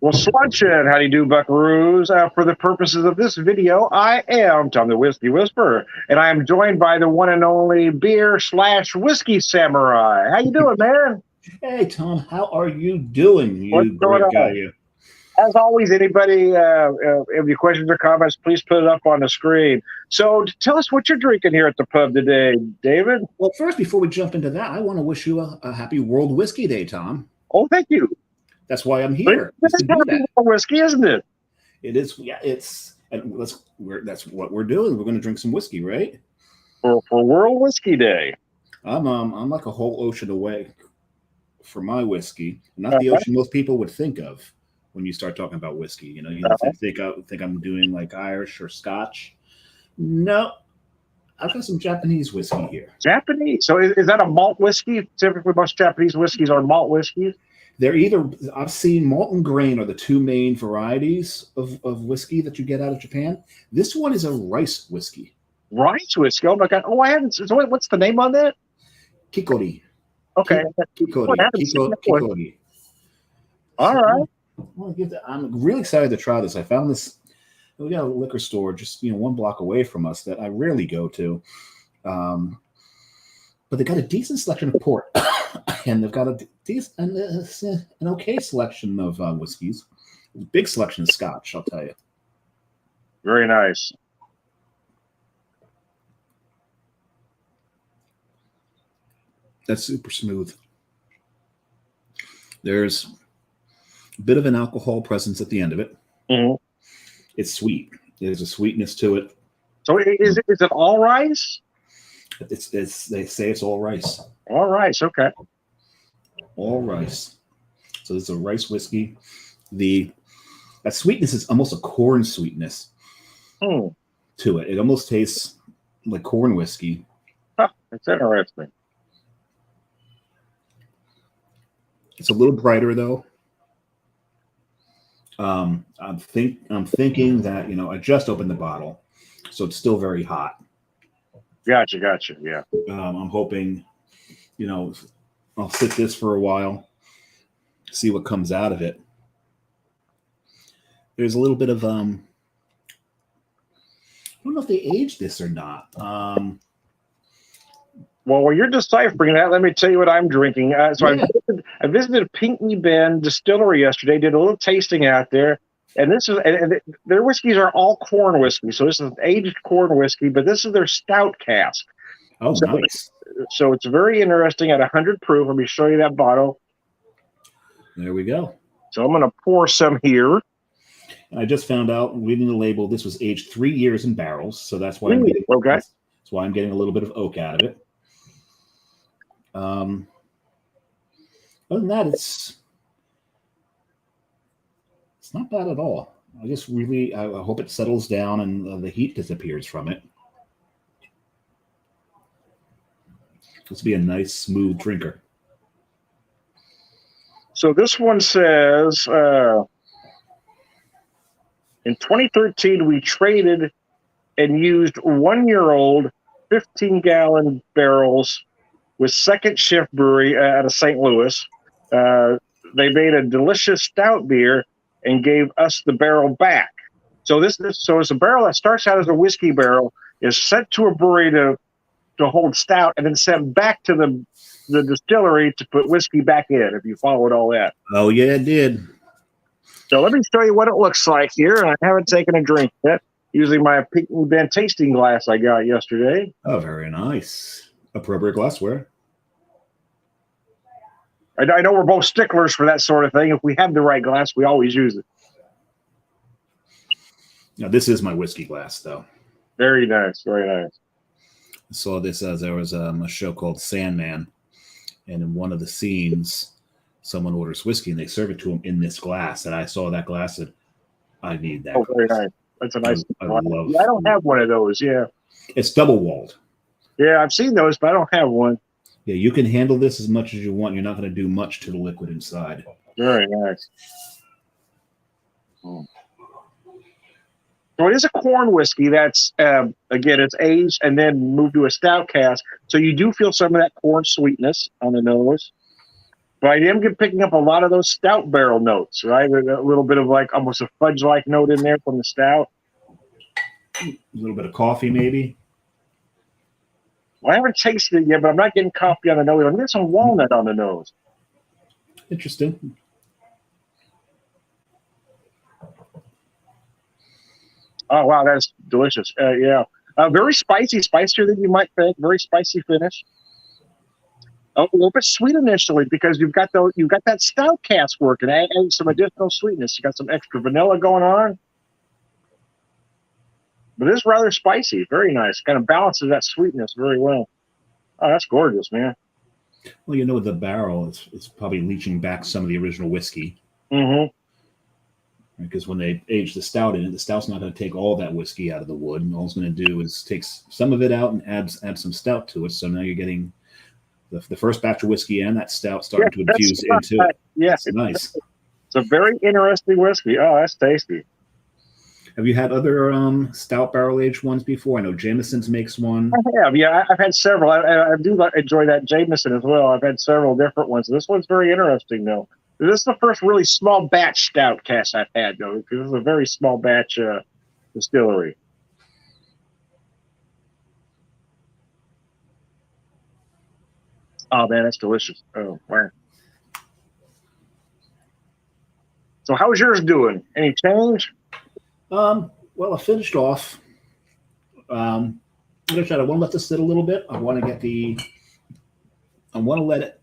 Well, Sludgeon, how do you do, buckaroos? For the purposes of this video, I am Tom the Whiskey Whisperer, and I am joined by the one and only beer slash whiskey samurai. How you doing, man? Hey, Tom, how are you doing, What's you going great guy? on? As always, anybody, if you questions or comments, please put it up on the screen. So, tell us what you're drinking here at the pub today, David. Well, first, before we jump into that, I want to wish you a happy World Whiskey Day, Tom. Oh, thank you. That's why I'm This here, is is to do happy that. whiskey, isn't it? It is, yeah, that's what we're doing. We're going to drink some whiskey, right? For World Whiskey Day. I'm like a whole ocean away for my whiskey, not the Uh-huh. ocean most people would think of when you start talking about whiskey. Think I'm doing like Irish or Scotch. No, I've got some Japanese whiskey here. Japanese. So, is that a malt whiskey? Typically, most Japanese whiskeys are malt whiskeys. They're either I've seen malt and grain are the two main varieties of whiskey that you get out of Japan. This one is a rice whiskey. Rice whiskey. Oh my god. Oh, I haven't. So what's the name on that? Kikori. Okay. Oh, I Kikori. haven't seen that one. Kikori. All So right. I'm really excited to try this. I found this. We got a liquor store just one block away from us that I rarely go to, but they got a decent selection of port, and they've got an okay selection of whiskeys. Big selection of Scotch, I'll tell you. Very nice. That's super smooth. There's a bit of an alcohol presence at the end of it. Mm-hmm. It's sweet. There's a sweetness to it. So is it all rice? It's they say it's all rice. All rice. Okay. All rice. So it's a rice whiskey. That sweetness is almost a corn sweetness to it. It almost tastes like corn whiskey. Huh, that's interesting. It's a little brighter though. I'm thinking that I just opened the bottle, so it's still very hot. Gotcha. Yeah. I'm hoping, I'll sit this for a while, see what comes out of it. There's a little bit of I don't know if they aged this or not. Well, while you're deciphering that, let me tell you what I'm drinking. Yeah. I visited Pinckney Bend Distillery yesterday. Did a little tasting out there, and their whiskeys are all corn whiskey. So this is aged corn whiskey, but this is their stout cask. Oh, So, nice. so it's very interesting at 100 proof. Let me show you that bottle. There we go. So I'm going to pour some here. I just found out reading the label, this was aged 3 years in barrels, so that's why Okay. that's why I'm getting a little bit of oak out of it. Other than that, it's not bad at all. I hope it settles down and the heat disappears from it. This will be a nice, smooth drinker. So this one says, in 2013, we traded and used 1-year-old 15-gallon barrels with Second Shift Brewery out of St. Louis. They made a delicious stout beer and gave us the barrel back. So so it's a barrel that starts out as a whiskey barrel, is sent to a brewery to hold stout, and then sent back to the distillery to put whiskey back in, if you followed all that. Oh, yeah, it did. So let me show you what it looks like here. I haven't taken a drink yet, using my Pinckney Bend tasting glass I got yesterday. Oh, very nice. Appropriate glassware. I know we're both sticklers for that sort of thing. If we have the right glass, we always use it. Now, this is my whiskey glass, though. Very nice. Very nice. I saw this as there was a show called Sandman, and in one of the scenes, someone orders whiskey and they serve it to him in this glass. And I saw that glass and I need that. Oh, very nice. That's a nice. I love. I don't have one of those. Yeah. It's double walled. Yeah, I've seen those, but I don't have one. Yeah, you can handle this as much as you want. You're not going to do much to the liquid inside. Very nice. So it is a corn whiskey that's, again, it's aged and then moved to a stout cask. So you do feel some of that corn sweetness on the nose. But I am picking up a lot of those stout barrel notes, right? A little bit of like almost a fudge-like note in there from the stout. A little bit of coffee, maybe. Well, I haven't tasted it yet, but I'm not getting coffee on the nose. I'm getting some walnut on the nose. Interesting. Oh, wow, that's delicious. Yeah. Very spicy, spicier than you might think. Very spicy finish. A little bit sweet initially because you've got that stout cask working, and some additional sweetness. You got some extra vanilla going on. But it's rather spicy. Very nice. Kind of balances that sweetness very well. Oh, that's gorgeous, man. Well, you know, the barrel is probably leaching back some of the original whiskey. Mm-hmm. Because when they age the stout in it, the stout's not going to take all that whiskey out of the wood. And all it's going to do is take some of it out and add some stout to it. So now you're getting the first batch of whiskey and that stout starting to infuse into it. Yeah, it's nice. It's a very interesting whiskey. Oh, that's tasty. Have you had other stout barrel aged ones before? I know Jameson's makes one. I have. Yeah, I've had several. I do enjoy that Jameson as well. I've had several different ones. This one's very interesting, though. This is the first really small batch stout cask I've had, though, because this is a very small batch distillery. Oh, man, that's delicious. Oh, wow. So how's yours doing? Any change? Well, I finished off. I want to let this sit a little bit. I want to let it,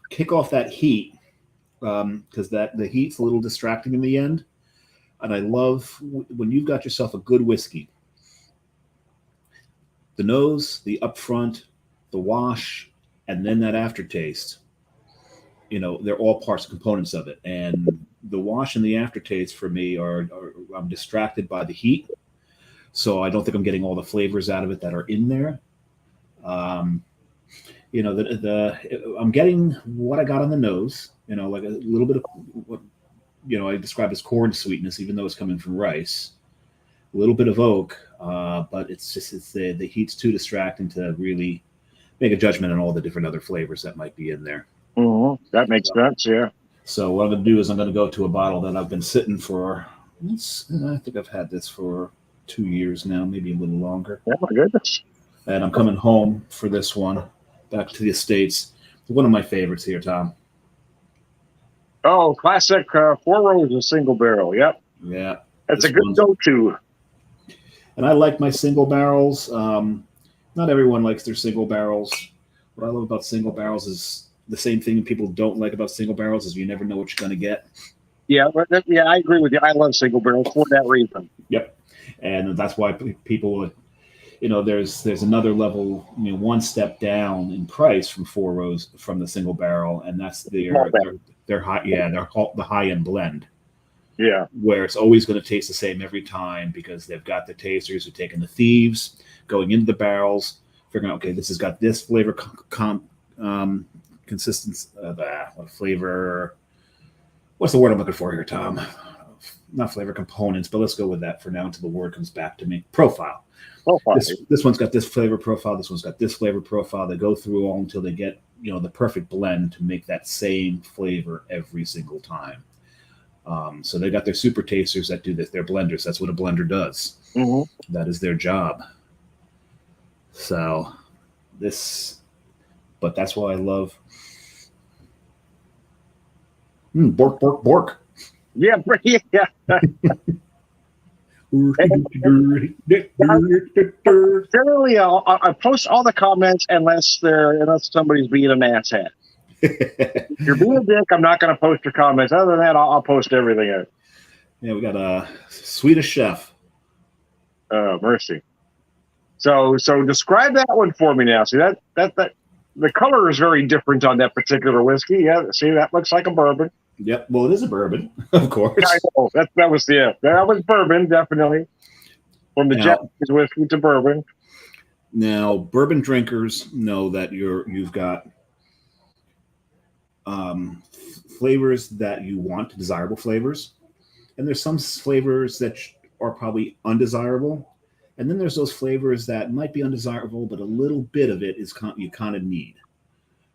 kick off that heat because the heat's a little distracting in the end. And I love when you've got yourself a good whiskey. The nose, the upfront, the wash, and then that aftertaste. They're all parts and components of it. And the wash and the aftertaste for me are I'm distracted by the heat. So I don't think I'm getting all the flavors out of it that are in there. I'm getting what I got on the nose, like a little bit of what, I describe as corn sweetness, even though it's coming from rice, a little bit of oak, but it's the heat's too distracting to really make a judgment on all the different other flavors that might be in there. Mm-hmm. That makes sense. Yeah. So what I'm going to do is I'm going to go to a bottle that I've been sitting for. I think I've had this for 2 years now, maybe a little longer. Oh my goodness! And I'm coming home for this one, back to the States. One of my favorites here, Tom. Oh, classic Four Roses single barrel. Yep. Yeah. That's a good go-to. And I like my single barrels. Not everyone likes their single barrels. What I love about single barrels is the same thing people don't like about single barrels is you never know what you're going to get. Yeah, I agree with you. I love single barrels for that reason. Yep. And that's why people, there's another level, one step down in price from from the single barrel, and that's their high, they're called the high end blend. Yeah, where it's always going to taste the same every time because they've got the tasters who are taking the thieves, going into the barrels, figuring out, okay, this has got this flavor consistency, what flavor. What's the word I'm looking for here, Tom? Not flavor components, but let's go with that for now until the word comes back to me. Profile. This one's got this flavor profile. This one's got this flavor profile. They go through all until they get, the perfect blend to make that same flavor every single time. So they got their super tasters that do this. They're blenders. That's what a blender does. Mm-hmm. That is their job. So but that's why I love bork, bork, bork. Yeah. Generally, I post all the comments unless somebody's being an asshat. If you're being a dick, I'm not going to post your comments. Other than that, I'll post everything out. Yeah, we got a Swedish chef. Oh, mercy. So describe that one for me now. See that the color is very different on that particular whiskey. Yeah, see that looks like a bourbon. Yep. Well, it is a bourbon, of course. Yeah, I know. That was bourbon, definitely. From the Japanese whiskey to bourbon. Now, bourbon drinkers know that you've got flavors that you want, desirable flavors, and there's some flavors that are probably undesirable, and then there's those flavors that might be undesirable, but a little bit of it is you kind of need.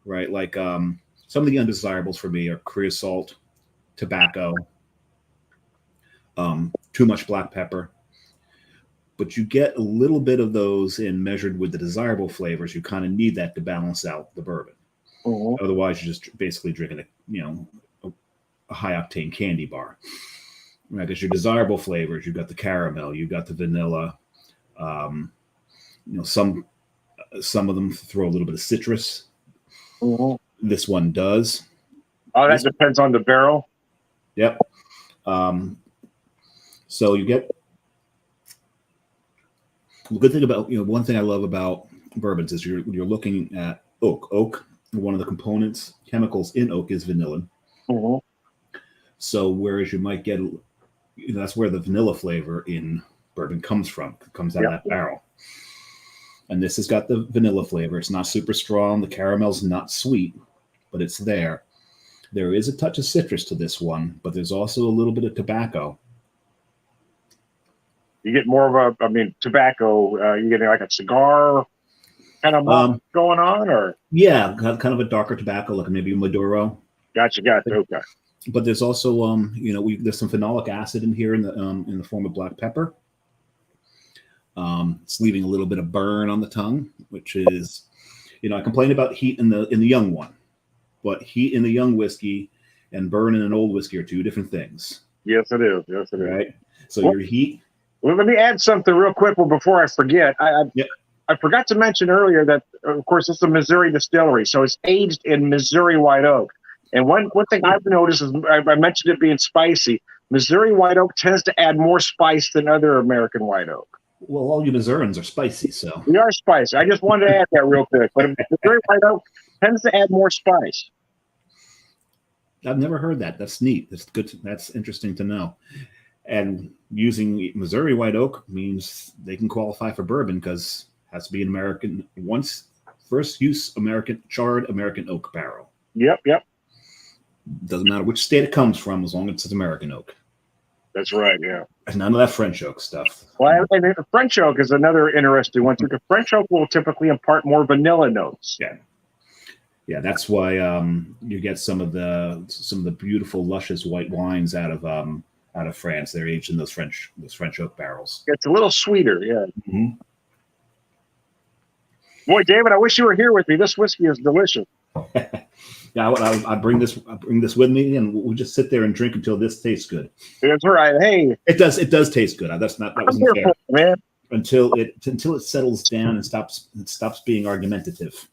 right? Like some of the undesirables for me are creosote, tobacco, too much black pepper. But you get a little bit of those in measured with the desirable flavors. You kind of need that to balance out the bourbon. Mm-hmm. Otherwise, you're just basically drinking a high octane candy bar. Right? Because your desirable flavors, you've got the caramel, you've got the vanilla. Um, some of them throw a little bit of citrus. Mm-hmm. This one does. Oh, that depends on the barrel. Yep. So you get the good thing about one thing I love about bourbons is you're looking at oak. Oak, one of the components chemicals in oak is vanillin. Mm-hmm. So whereas you might get, that's where the vanilla flavor in bourbon comes from. It comes out of that barrel. And this has got the vanilla flavor. It's not super strong. The caramel's not sweet, but it's there. There is a touch of citrus to this one, but there's also a little bit of tobacco. You get more of tobacco. You getting like a cigar kind of going on, or kind of a darker tobacco, like maybe Maduro. Gotcha. Okay. But there's also there's some phenolic acid in here in the form of black pepper. It's leaving a little bit of burn on the tongue, which is, I complain about heat in the young one, but heat in the young whiskey and burn in an old whiskey are two different things. Yes, it is. Right. So your heat. Well, let me add something real quick before I forget. I forgot to mention earlier that, of course, it's a Missouri distillery, so it's aged in Missouri white oak. And one thing I've noticed is I mentioned it being spicy. Missouri white oak tends to add more spice than other American white oak. Well, all you Missourians are spicy, so. We are spicy. I just wanted to add that real quick. But Missouri white oak tends to add more spice. I've never heard that. That's neat. That's good. That's interesting to know. And using Missouri white oak means they can qualify for bourbon because it has to be an American, first use charred American oak barrel. Yep. Doesn't matter which state it comes from, as long as it's American oak. That's right, yeah. None of that French oak stuff. Well, and French oak is another interesting one, because French oak will typically impart more vanilla notes. Yeah, that's why you get some of the beautiful, luscious white wines out of France. They're aged in those French oak barrels. It's a little sweeter, yeah. Mm-hmm. Boy, David, I wish you were here with me. This whiskey is delicious. Yeah, I bring this with me, and we'll just sit there and drink until this tastes good. That's right. Hey, it does taste good. That wasn't fair, man. Until it settles down and stops being argumentative.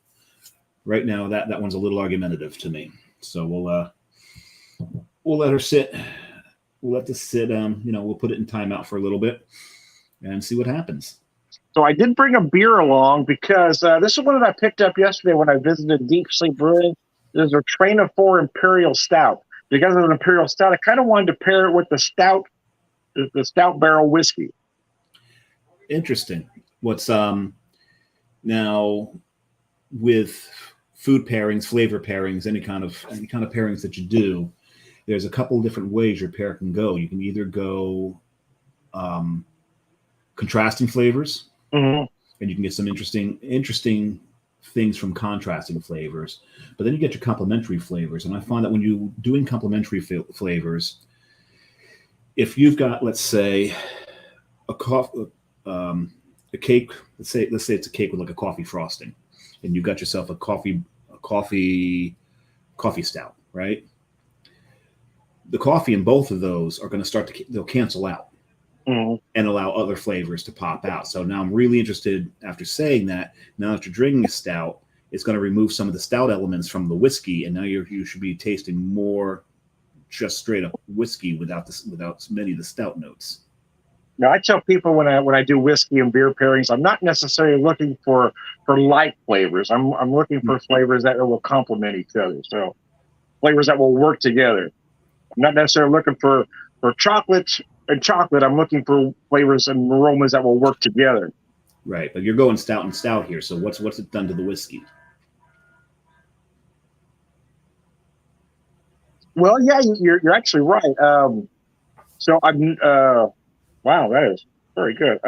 Right now, that one's a little argumentative to me. So we'll let her sit. We'll let this sit. We'll put it in timeout for a little bit and see what happens. So I did bring a beer along because this is one that I picked up yesterday when I visited Deep Sleep Brewing. There's a Train of 4 Imperial Stout. Because of an Imperial Stout, I kind of wanted to pair it with the stout barrel whiskey. Interesting. What's now with food pairings, flavor pairings, any kind of pairings that you do, there's a couple of different ways your pair can go. You can either go contrasting flavors, and you can get some interesting things from contrasting flavors, but then you get your complementary flavors. And I find that when you're doing complementary flavors, if you've got, let's say, a cake, let's say it's a cake with like a coffee frosting, and you've got yourself a coffee stout, right? The coffee in both of those are going to they'll cancel out. And allow other flavors to pop out. So now I'm really interested, after saying that, now that you're drinking a stout, it's going to remove some of the stout elements from the whiskey, and now you should be tasting more just straight up whiskey without many of the stout notes. Now, I tell people when I do whiskey and beer pairings, I'm not necessarily looking for light flavors. I'm looking for flavors that will complement each other. So flavors that will work together. I'm not necessarily looking for chocolate. I'm looking for flavors and aromas that will work together. Right, but you're going stout and stout here. So what's it done to the whiskey? Well, yeah, you're actually right. So I'm wow, that is very good.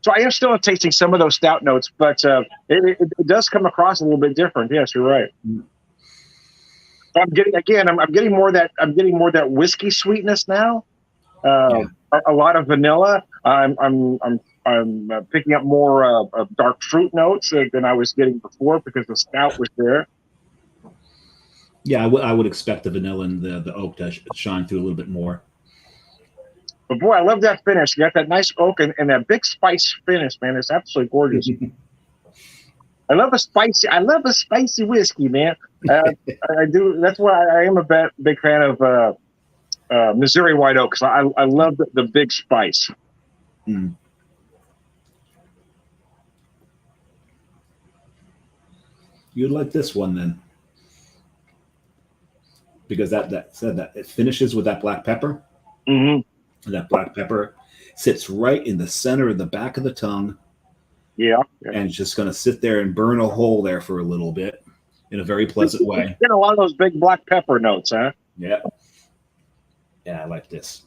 So I am still tasting some of those stout notes, but it does come across a little bit different. Yes, you're right. So I'm getting more of that whiskey sweetness now. Yeah. A lot of vanilla. I'm picking up more of dark fruit notes than I was getting before because the stout was there. Yeah, I would expect the vanilla and the oak to shine through a little bit more. But boy, I love that finish. You got that nice oak and that big spice finish, man. It's absolutely gorgeous. I love a spicy whiskey, man. I do. That's why I am a big fan of Missouri White Oak, because I love the big spice. Mm. You'd like this one then, because that it finishes with that black pepper. Mm-hmm. And that black pepper sits right in the center of the back of the tongue. Yeah. And it's just going to sit there and burn a hole there for a little bit in a very pleasant way. Get a lot of those big black pepper notes, huh? Yeah. Yeah, I like this.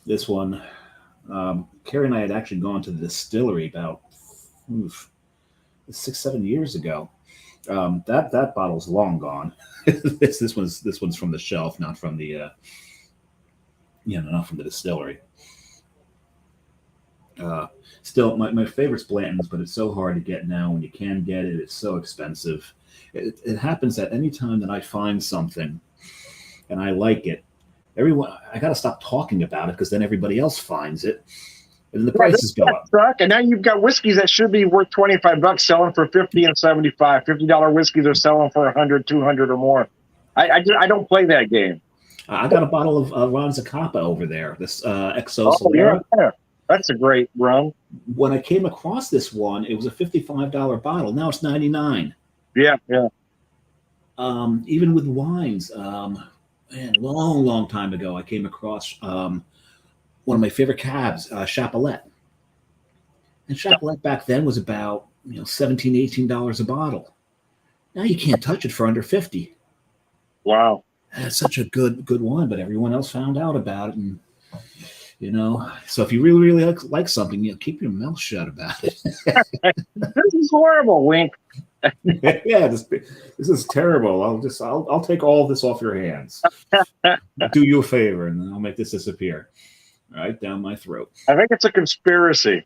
This one, Carrie and I had actually gone to the distillery about 6-7 years ago. That bottle's long gone. this one's from the shelf, not from the not from the distillery. Still, my favorite's Blanton's, but it's so hard to get now. When you can get it, it's so expensive. It happens that any time that I find something and I like it, I got to stop talking about it, because then everybody else finds it, and then the prices go up. And now you've got whiskeys that should be worth $25 selling for $50 and $75. $50 whiskeys are selling for $100, $200 or more. I don't play that game. I got a bottle of Ron Zacapa over there. This XO Solera. Yeah. That's a great rum. When I came across this one, it was a $55 bottle. Now it's $99. Yeah. Even with wines, long time ago, I came across one of my favorite cabs, Chapelet. And Chapelet back then was about $17, $18 a bottle. Now you can't touch it for under $50. Wow. That's such a good wine, but everyone else found out about it, and so if you really, really like something, keep your mouth shut about it. This is horrible, Wink. Yeah, this is terrible. I'll take all of this off your hands. Do you a favor, and then I'll make this disappear right down my throat. I think it's a conspiracy.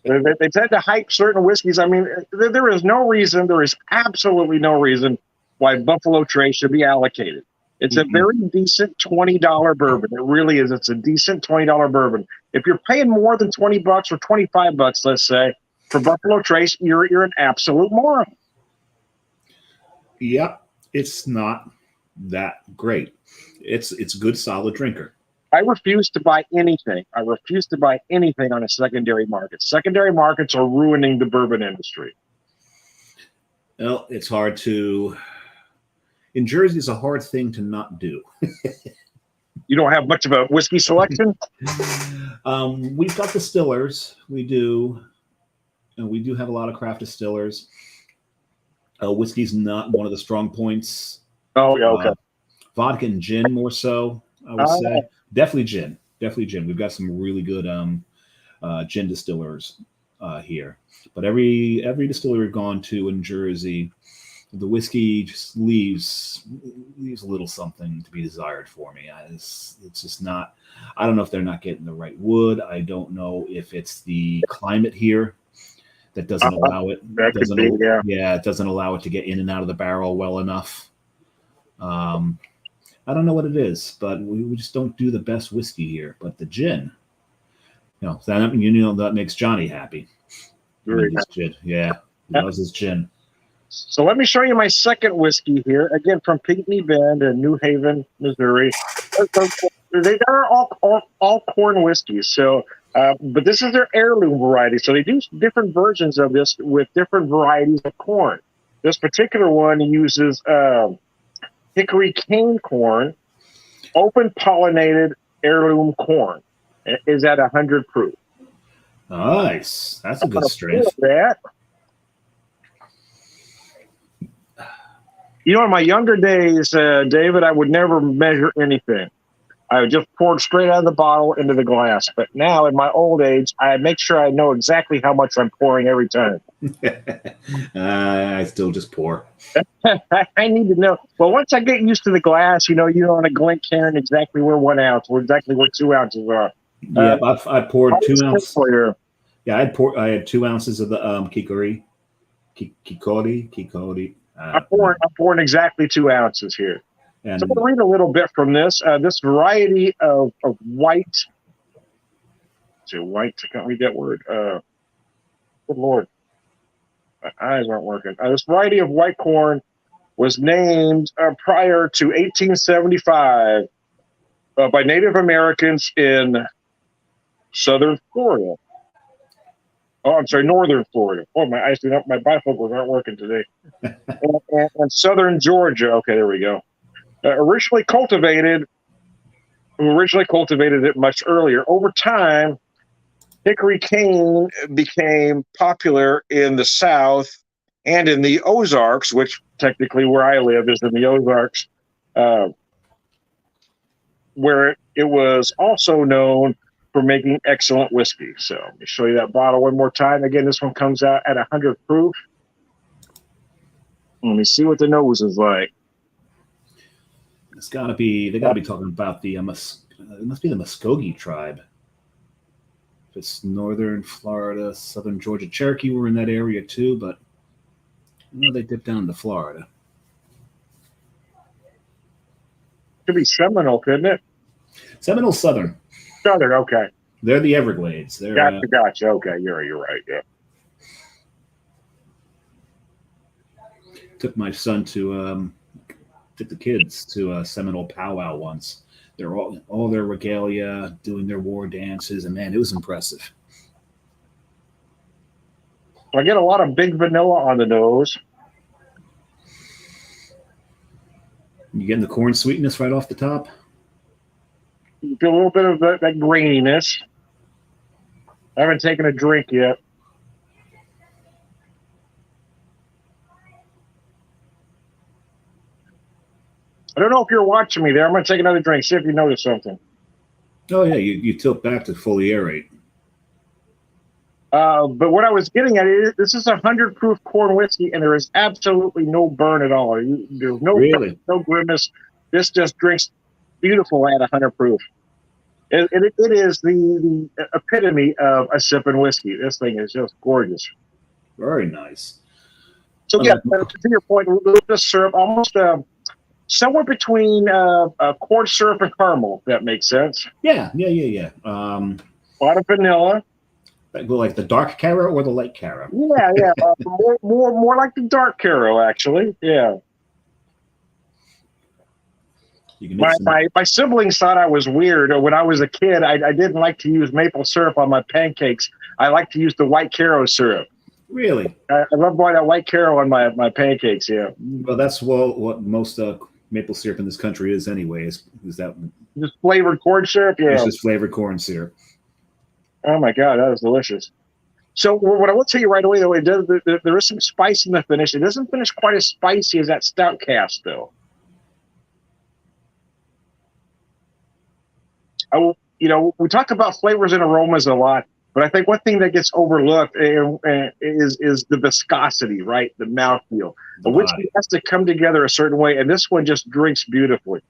They tend to hype certain whiskeys. I mean, there is absolutely no reason why Buffalo Trace should be allocated. It's a very decent $20 bourbon. It really is. It's a decent $20 bourbon. If you're paying more than $20 or $25, let's say, for Buffalo Trace, you're an absolute moron. Yep, it's not that great. It's a good, solid drinker. I refuse to buy anything. I refuse to buy anything on a secondary market. Secondary markets are ruining the bourbon industry. Well, it's hard to. In Jersey, it's a hard thing to not do. You don't have much of a whiskey selection? We've got distillers. We do. And we do have a lot of craft distillers. Whiskey's not one of the strong points. Oh, yeah, okay. Vodka and gin more so, I would say. Definitely gin. We've got some really good gin distillers here. But every distillery we've gone to in Jersey, the whiskey just leaves a little something to be desired for me. It's just not. I don't know if they're not getting the right wood. I don't know if it's the climate here that doesn't allow it. It doesn't allow it to get in and out of the barrel well enough. I don't know what it is, but we just don't do the best whiskey here. But the gin, that makes Johnny happy. Very gin. Yeah, he loves his gin. So let me show you my second whiskey here, again from Pinckney Bend in New Haven, Missouri. They are all corn whiskeys. So, but this is their heirloom variety. So they do different versions of this with different varieties of corn. This particular one uses hickory cane corn, open pollinated heirloom corn. It is at 100 proof. Nice. That's a good strength. In my younger days, David, I would never measure anything. I would just pour it straight out of the bottle into the glass. But now, in my old age, I make sure I know exactly how much I'm pouring every time. I still just pour. I need to know. Well, once I get used to the glass, you know on a Glencairn exactly where 1 ounce, or exactly where 2 ounces are. Yeah, I poured 2 ounces. Yeah, I had 2 ounces of the Kikori. I'm pouring exactly 2 ounces here. And so I'm going to read a little bit from this. This variety of white. White. I can't read that word. Good Lord. My eyes aren't working. This variety of white corn was named prior to 1875 by Native Americans in southern Florida. Oh, I'm sorry, northern Florida. Oh, my eyes do not. My bifocals aren't working today. and southern Georgia. Okay, there we go. Originally cultivated it much earlier. Over time, hickory cane became popular in the South and in the Ozarks, which technically where I live is in the Ozarks, where it was also known for making excellent whiskey. So let me show you that bottle one more time. Again, this one comes out at 100 proof. Let me see what the nose is like. It's got to be, they got to be talking about it must be the Muskogee tribe. If it's northern Florida, southern Georgia, Cherokee were in that area too, but they dipped down to Florida. Could be Seminole, couldn't it? Seminole Southern. Southern, okay. They're the Everglades. Gotcha. Okay, you're right. Yeah. Took my son took the kids to a Seminole powwow once. They're all their regalia, doing their war dances, and man, it was impressive. I get a lot of big vanilla on the nose. You getting the corn sweetness right off the top? You feel a little bit of that graininess. I haven't taken a drink yet. I don't know if you're watching me there. I'm going to take another drink, see if you notice something. Oh, yeah, you tilt back to fully aerate. But what I was getting at is this is 100 proof corn whiskey, and there is absolutely no burn at all. There's no grimace. This just drinks beautiful at 100 proof. It is the epitome of a sipping whiskey. This thing is just gorgeous. Very nice. So yeah, to your point, this syrup almost somewhere between corn syrup and caramel. If that makes sense. Yeah. A lot of vanilla. Like the dark Caro or the light Caro? Yeah. More like the dark Caro, actually. Yeah. My siblings thought I was weird. When I was a kid, I didn't like to use maple syrup on my pancakes. I like to use the white Caro syrup. Really? I love buying that white Caro on my pancakes, yeah. Well, that's what most maple syrup in this country is anyway. Is that just flavored corn syrup? Yeah. It's just flavored corn syrup. Oh, my God, that is delicious. So what I will tell you right away, though, there is some spice in the finish. It doesn't finish quite as spicy as that stout cask, though. We talk about flavors and aromas a lot, but I think one thing that gets overlooked is the viscosity, right? The mouthfeel. The whiskey has to come together a certain way, and this one just drinks beautifully.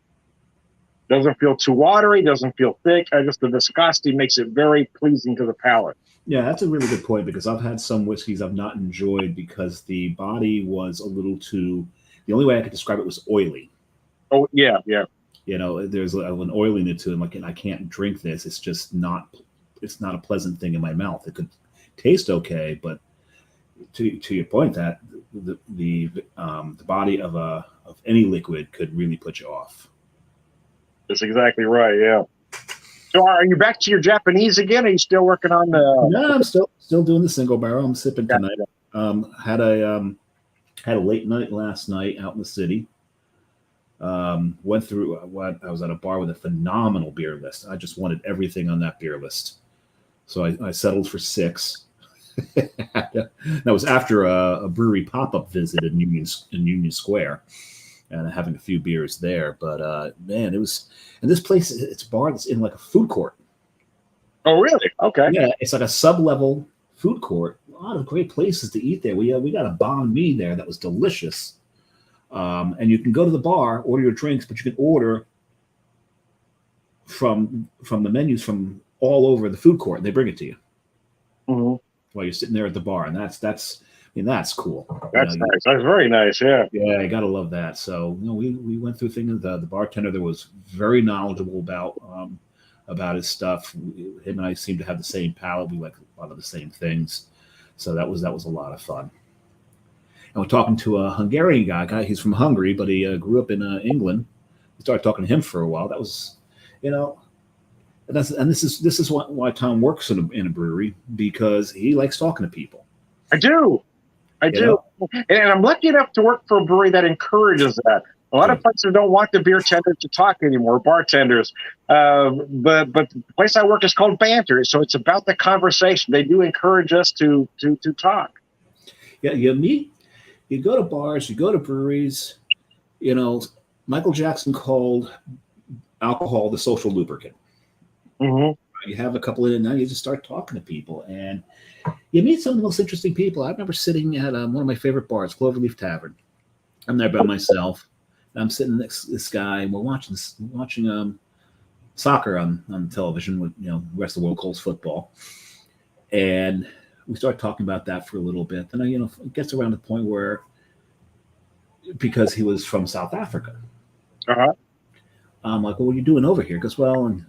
Doesn't feel too watery, doesn't feel thick. Just the viscosity makes it very pleasing to the palate. Yeah, that's a really good point, because I've had some whiskeys I've not enjoyed because the body was a little too. The only way I could describe it was oily. Oh yeah. There's an oiliness to it. And I can't drink this. It's just not. It's not a pleasant thing in my mouth. It could taste okay, but to your point, that the body of any liquid could really put you off. That's exactly right. Yeah. So, are you back to your Japanese again? Or are you still working on the? No, I'm still doing the single barrel. I'm sipping tonight. Had a late night last night out in the city. Went through. I was at a bar with a phenomenal beer list. I just wanted everything on that beer list, so I settled for 6. That was after a brewery pop-up visit in Union Square. and having a few beers there. But man, it was, and this place, it's a bar that's in like a food court. Oh, really? Okay. Yeah, it's like a sub-level food court. A lot of great places to eat there. We got a banh mi there that was delicious. And you can go to the bar, order your drinks, but you can order from the menus from all over the food court, and they bring it to you while you're sitting there at the bar. And that's cool. That's nice. That's very nice. Yeah. Yeah, you gotta love that. So we went through things. The bartender there was very knowledgeable about his stuff. Him and I seemed to have the same palate. We like a lot of the same things. So that was a lot of fun. And we're talking to a Hungarian guy. He's from Hungary, but he grew up in England. We started talking to him for a while. That was, this is why Tom works in a brewery, because he likes talking to people. I do. And I'm lucky enough to work for a brewery that encourages that. A lot of places don't want the beer tenders to talk anymore, bartenders. But the place I work is called Banter, so it's about the conversation. They do encourage us to talk. Yeah, you go to bars, you go to breweries. Michael Jackson called alcohol the social lubricant. You have a couple in it, now you just start talking to people, and you meet some of the most interesting people. I remember sitting at one of my favorite bars, Cloverleaf Tavern. I'm there by myself. I'm sitting next to this guy, and we're watching soccer on television. With the rest of the world calls football, and we start talking about that for a little bit. Then it gets around the point where, because he was from South Africa, I'm like, "Well, what are you doing over here?" He goes, "Well," and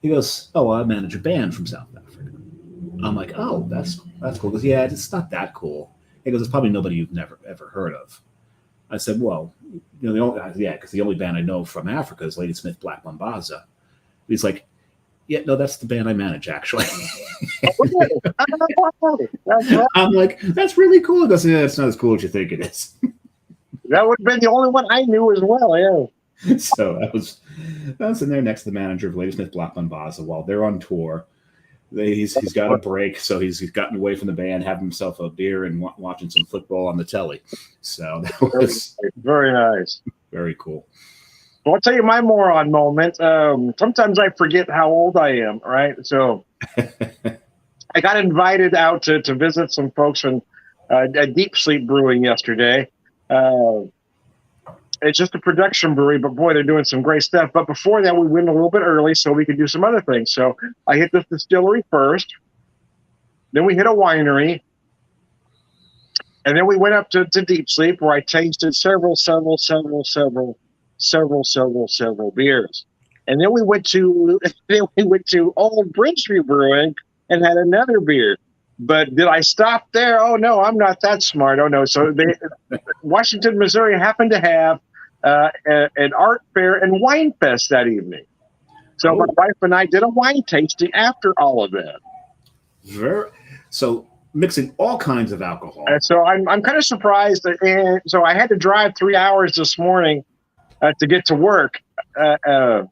he goes, "Oh, I manage a band from South Africa." I'm like, "Oh, that's cool." He goes, "Yeah, it's not that cool." He goes, "It's probably nobody you've never ever heard of." I said, "Well, because the only band I know from Africa is Ladysmith Black Mambaza." He's like, "Yeah, no, that's the band I manage, actually." I'm like, "That's really cool." He goes, "Yeah, it's not as cool as you think it is." That would have been the only one I knew as well, yeah. So I was sitting there next to the manager of Ladysmith Black Mambaza while they're on tour. He's got a break, so he's gotten away from the band, having himself a beer and watching some football on the telly. So that was very nice. Very cool. Well, I'll tell you my moron moment. Sometimes I forget how old I am, right? So I got invited out to visit some folks from Deep Sleep Brewing yesterday. It's just a production brewery, but boy, they're doing some great stuff. But before that, we went a little bit early so we could do some other things. So I hit the distillery first. Then we hit a winery. And then we went up to Deep Sleep, where I tasted several beers. And then we went to Old Bridge Street Brewing and had another beer. But did I stop there? Oh, no, I'm not that smart. Oh, no. So Washington, Missouri happened to have an art fair and wine fest that evening. So my wife and I did a wine tasting after all of that. So mixing all kinds of alcohol. And so I'm kind of surprised. So I had to drive 3 hours this morning to get to work.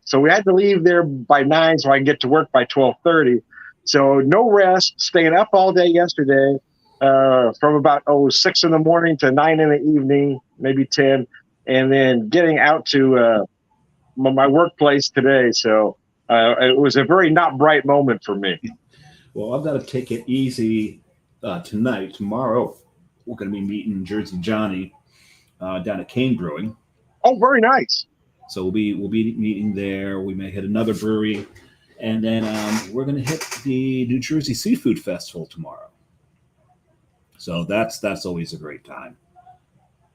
So we had to leave there by 9 so I can get to work by 12:30. So no rest, staying up all day yesterday from about 6 in the morning to 9 in the evening, maybe 10, and then getting out to my workplace today. So it was a very not bright moment for me. Well, I've got to take it easy tonight. Tomorrow, we're going to be meeting Jersey Johnny down at Kane Brewing. Oh, very nice. So we'll be meeting there. We may hit another brewery. And then we're going to hit the New Jersey Seafood Festival tomorrow. So that's always a great time.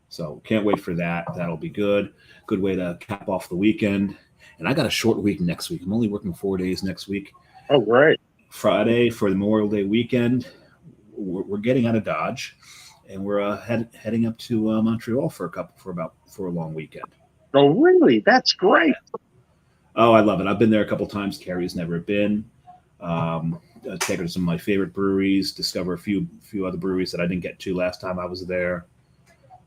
So can't wait for that. That'll be good. Good way to cap off the weekend. And I got a short week next week. I'm only working 4 days next week. Oh, great. Friday for the Memorial Day weekend. We're getting out of Dodge, and we're heading up to Montreal for a long weekend. Oh, really? That's great. Oh, I love it. I've been there a couple times. Carrie's never been. Take her to some of my favorite breweries, discover a few other breweries that I didn't get to last time I was there.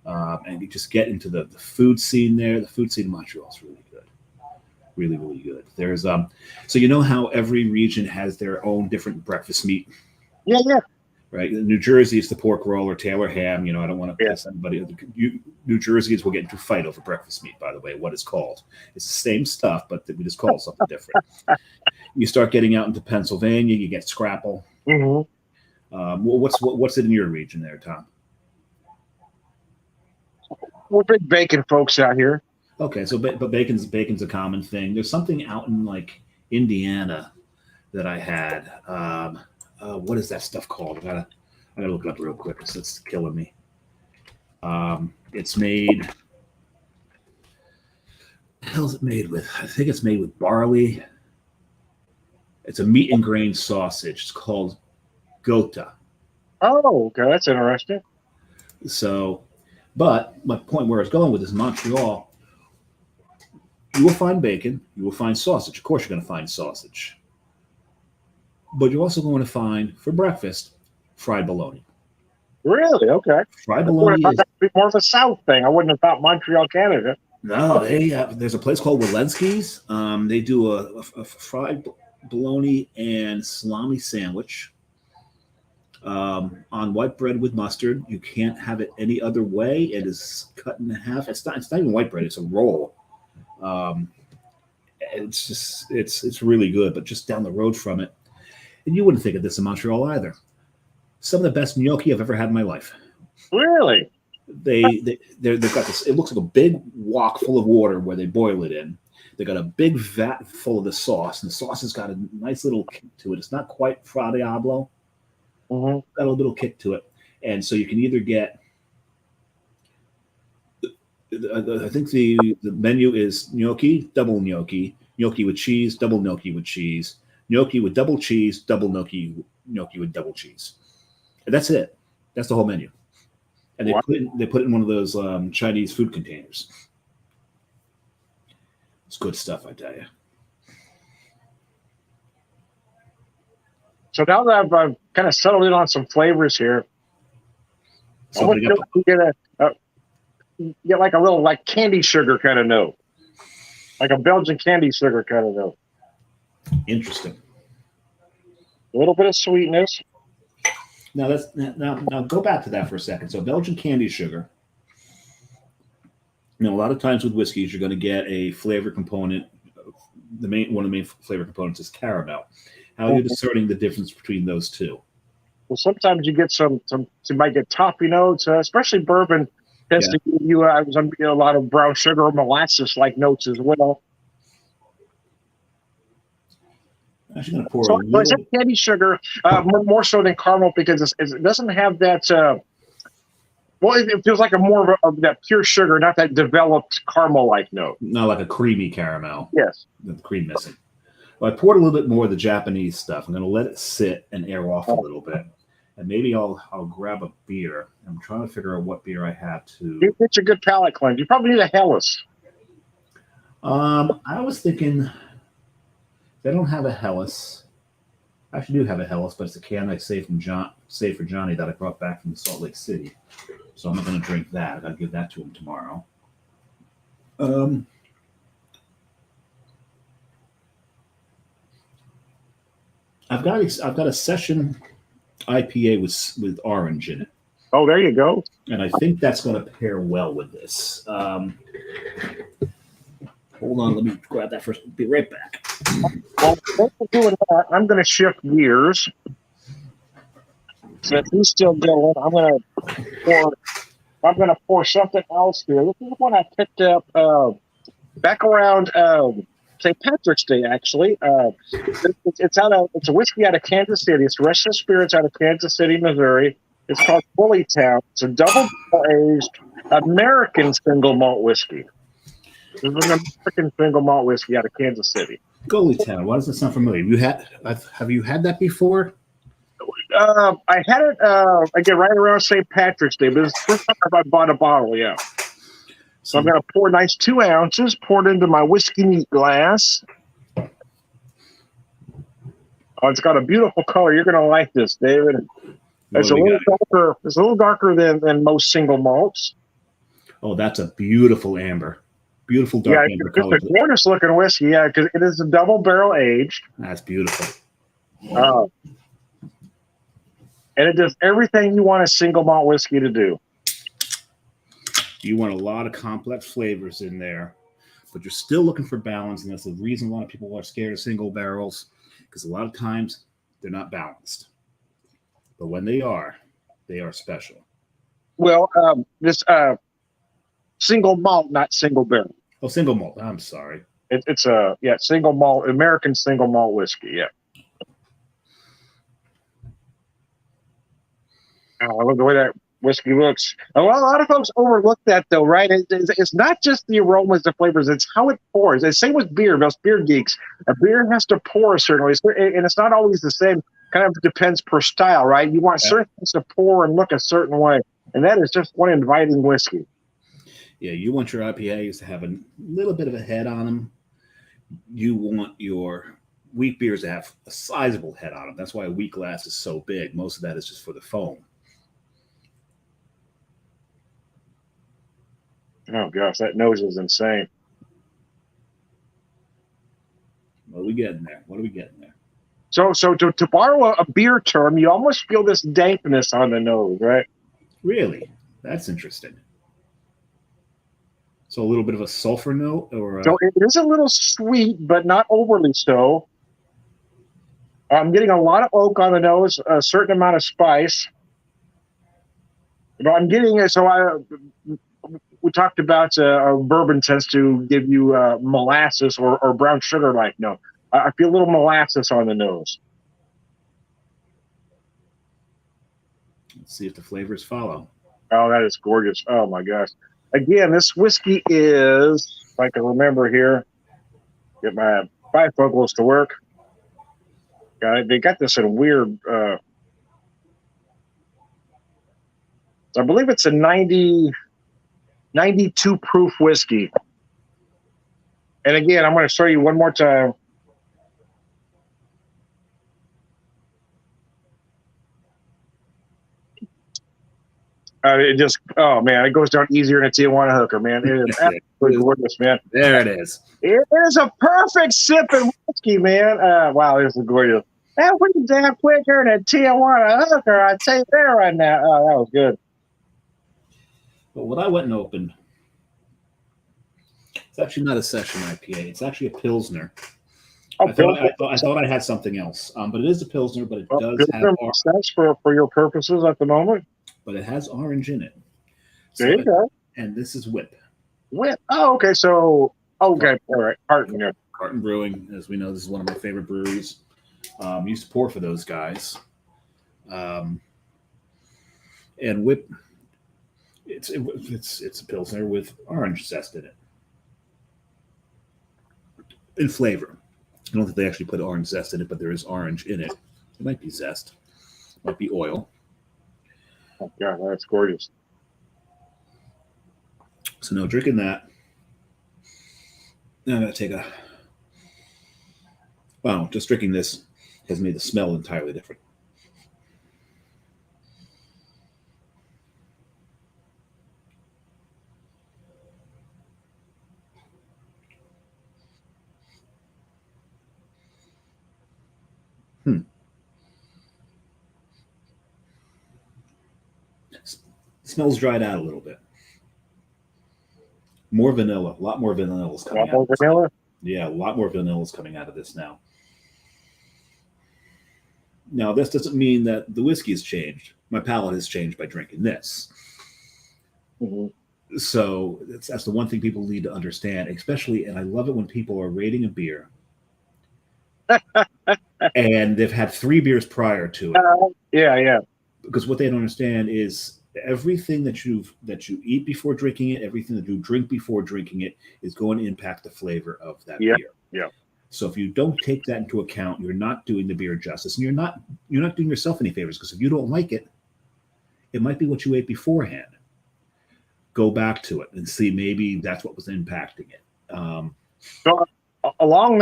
And you just get into the food scene there. The food scene in Montreal is really good. Really, really good. There's so you know how every region has their own different breakfast meat? Yeah. right? New Jersey is the pork roll or Taylor ham. I don't want to piss anybody. New Jerseyans will get into a fight over breakfast meat, by the way, what it's called. It's the same stuff, but we just call it something different. You start getting out into Pennsylvania, you get scrapple. Mm-hmm. What's it in your region there, Tom? We're big bacon folks out here. Okay, so but bacon's a common thing. There's something out in like Indiana that I had. What is that stuff called? I gotta look it up real quick. It's killing me. It's made. What the hell is it made with? I think it's made with barley. It's a meat and grain sausage. It's called Gota. Oh, okay, that's interesting. So, but my point where I was going with is Montreal. You will find bacon. You will find sausage. Of course, you're going to find sausage. But you're also going to find, for breakfast, fried bologna. Really? Okay. Fried bologna is more of a South thing. I wouldn't have thought Montreal, Canada. No, there's a place called Walensky's. They do a fried bologna and salami sandwich on white bread with mustard. You can't have it any other way. It is cut in half. It's not even white bread. It's a roll. It's really good, but just down the road from it, and you wouldn't think of this in Montreal either. Some of the best gnocchi I've ever had in my life. Really? They've got this. It looks like a big wok full of water where they boil it in. They got a big vat full of the sauce, and the sauce has got a nice little kick to it. It's not quite Fra Diablo. Mm-hmm. Got a little kick to it, and so you can either get. I think the menu is gnocchi, double gnocchi, gnocchi with cheese, double gnocchi with cheese, gnocchi with double cheese, double gnocchi with double cheese, and that's it. That's the whole menu, and they put it in one of those Chinese food containers. It's good stuff, I tell you. So now that I've kind of settled in on some flavors here, get like a little like candy sugar kind of note, like a Belgian candy sugar kind of note. Interesting. A little bit of sweetness. Now go back to that for a second. So Belgian candy sugar. A lot of times with whiskeys, you're going to get a flavor component. One of the main flavor components is caramel. How are you discerning the difference between those two? Well, sometimes you get you might get toffee notes, especially bourbon tends to give you a lot of brown sugar or molasses-like notes as well. I'm actually going to pour a little. Is it candy sugar more so than caramel because it doesn't have that. It feels like more of that pure sugar, not that developed caramel-like note. No, like a creamy caramel. Yes. The cream missing. Well, I poured a little bit more of the Japanese stuff. I'm going to let it sit and air off a little bit. And maybe I'll grab a beer. I'm trying to figure out what beer I have to. It's a good palate cleanse. You probably need a Helles. I was thinking they don't have a Helles. I actually do have a Helles, but it's a can I saved for Johnny that I brought back from Salt Lake City. So I'm not going to drink that. I'll give that to him tomorrow. I've got a session IPA with orange in it. Oh, there you go. And I think that's going to pair well with this. Hold on, let me grab that first. Be right back. Well, while we're doing that, I'm going to shift gears. So if he's still going, I'm going to pour something else here. This is one I picked up back around St. Patrick's Day, actually. It's a whiskey out of Kansas City. It's Restless Spirits out of Kansas City, Missouri. It's called Bully Town. It's a double-aged American single malt whiskey. This is an American single malt whiskey out of Kansas City. Bully Town. Why does that sound familiar? Have you had that before? I had it again right around St. Patrick's Day, but it's the first time I bought a bottle. Yeah. So I'm going to pour nice 2 ounces, pour it into my whiskey neat glass. Oh, it's got a beautiful color. You're going to like this, David. It's a little darker. It's a little darker than most single malts. Oh, that's a beautiful amber. Beautiful dark amber color. It's a gorgeous looking whiskey, yeah, because it is a double barrel aged. That's beautiful. and it does everything you want a single malt whiskey to do. You want a lot of complex flavors in there, but you're still looking for balance, and that's the reason a lot of people are scared of single barrels, because a lot of times they're not balanced. But when they are special. Well, this single malt, not single barrel. Oh, single malt. I'm sorry. It's a single malt, American single malt whiskey. Yeah. Oh, I love the way that whiskey looks. A lot of folks overlook that, though, right? It's not just the aromas, the flavors; it's how it pours. The same with beer. Those beer geeks, a beer has to pour a certain way, and it's not always the same. Kind of depends per style, right? You want certain things to pour and look a certain way, and that is just one inviting whiskey. Yeah, you want your IPAs to have a little bit of a head on them. You want your wheat beers to have a sizable head on them. That's why a wheat glass is so big. Most of that is just for the foam. Oh gosh, that nose is insane. What are we getting there? So to borrow a beer term, you almost feel this dankness on the nose, right? Really? That's interesting. So a little bit of a sulfur note, or so it is a little sweet, but not overly so. I'm getting a lot of oak on the nose, a certain amount of spice. But I'm getting we talked about bourbon tends to give you molasses or brown sugar like note. I feel a little molasses on the nose. Let's see if the flavors follow. Oh, that is gorgeous. Oh, my gosh. Again, this whiskey is, if I can remember here, get my bifocals to work. They got this in a weird, I believe it's a 92 proof whiskey. And again, I'm going to show you one more time. It just, oh man, it goes down easier than a Tijuana hooker, man. It is absolutely gorgeous, man. There it is. It is a perfect sipping whiskey, man. Wow, this is gorgeous. That was damn quicker than a Tijuana hooker. I tell you that right now. Oh, that was good. But what I went and opened, it's actually not a session IPA. It's actually a Pilsner. I thought I had something else, but it is a Pilsner, but it does have orange. For your purposes at the moment. But it has orange in it. So there you go. And this is Whip. Whip. Oh, okay. So, okay. All right. Carton Brewing. As we know, this is one of my favorite breweries. Used to pour for those guys. And Whip, it's a Pilsner with orange zest in it. In flavor. I don't think they actually put orange zest in it, but there is orange in it. It might be zest. It might be oil. Oh, God, that's gorgeous. So now drinking that. Now I'm going to take wow, just drinking this has made the smell entirely different. Smells dried out a little bit. More vanilla. A lot more vanilla is coming out. Vanilla? Yeah, a lot more vanilla is coming out of this now. Now, this doesn't mean that the whiskey has changed. My palate has changed by drinking this. Mm-hmm. So that's the one thing people need to understand, especially, and I love it when people are rating a beer and they've had 3 beers prior to it. Yeah. Because what they don't understand is everything that you eat before drinking it, everything that you drink before drinking it is going to impact the flavor of that beer. Yeah. So if you don't take that into account, you're not doing the beer justice, and you're not doing yourself any favors, because if you don't like it, it might be what you ate beforehand. Go back to it and see, maybe that's what was impacting it. So along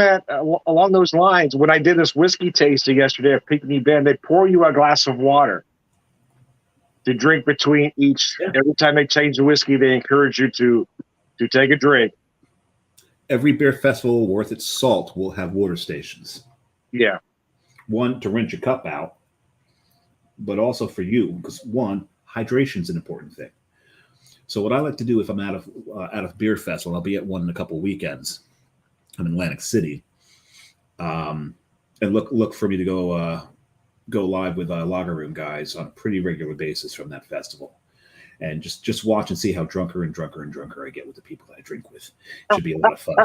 those lines, when I did this whiskey tasting yesterday at Pinckney Bend, they pour you a glass of water to drink between each. Yeah. Every time they change the whiskey, they encourage you to take a drink. Every beer festival worth its salt will have water stations. Yeah. One, to rinse your cup out, but also for you, because one, hydration is an important thing. So what I like to do if I'm out of beer festival, I'll be at one in a couple weekends. I'm in Atlantic City, and look for me to go live with Lager Room guys on a pretty regular basis from that festival, and just watch and see how drunker and drunker and drunker I get with the people that I drink with. Should be a lot of fun.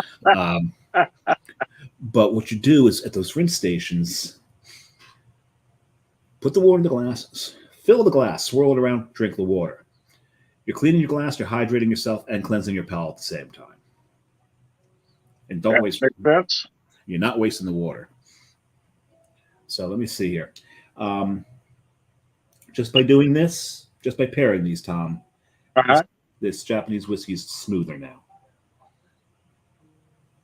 But what you do is at those rinse stations, put the water in the glasses, fill the glass, swirl it around, drink the water. You're cleaning your glass, you're hydrating yourself, and cleansing your palate at the same time. And don't waste. You're not wasting the water. So let me see here. Just by doing this, just by pairing these, Tom, this Japanese whiskey is smoother now.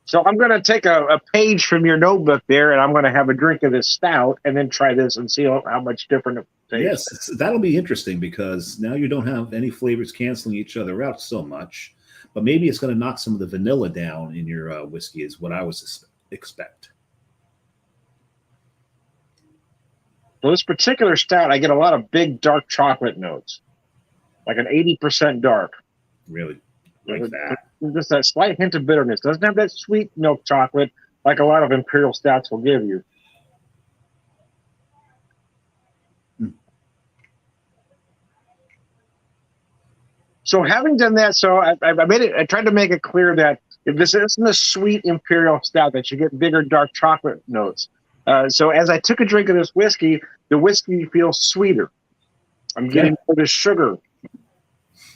So I'm going to take a page from your notebook there, and I'm going to have a drink of this stout, and then try this and see how much different it tastes. Yes, that'll be interesting because now you don't have any flavors canceling each other out so much, but maybe it's going to knock some of the vanilla down in your whiskey is what I was expect. So this particular stout, I get a lot of big dark chocolate notes, like an 80% dark. Really? Like that? Just that slight hint of bitterness. Doesn't have that sweet milk chocolate like a lot of imperial stouts will give you. So having done that, so I made it. I tried to make it clear that if this isn't a sweet imperial stout, that you get bigger dark chocolate notes. So as I took a drink of this whiskey, the whiskey feels sweeter. I'm getting more of the sugar.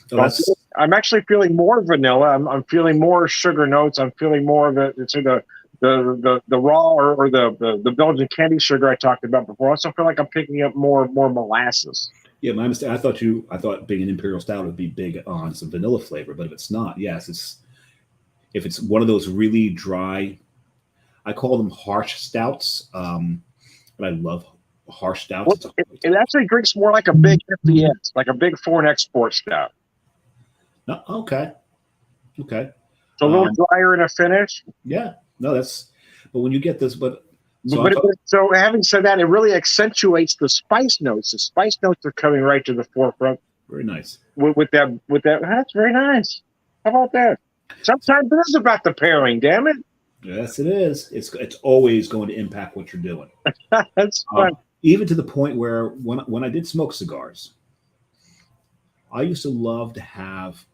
So I'm actually feeling more vanilla. I'm feeling more sugar notes. I'm feeling more of the raw or the Belgian candy sugar I talked about before. I also feel like I'm picking up more molasses. Yeah, my mistake. I thought being an imperial stout would be big on some vanilla flavor, but if it's not, yes, if it's one of those really dry, I call them harsh stouts. But I love harsh stouts. Well, it actually drinks more like a big FBS, like a big foreign export stout. Okay. So a little drier in a finish. Yeah. No, but when you get this, so having said that, it really accentuates the spice notes. The spice notes are coming right to the forefront. Very nice. With that, that's very nice. How about that? Sometimes it is about the pairing, damn it. Yes, it is. It's always going to impact what you're doing. That's fun. Even to the point where when I did smoke cigars, I used to love to have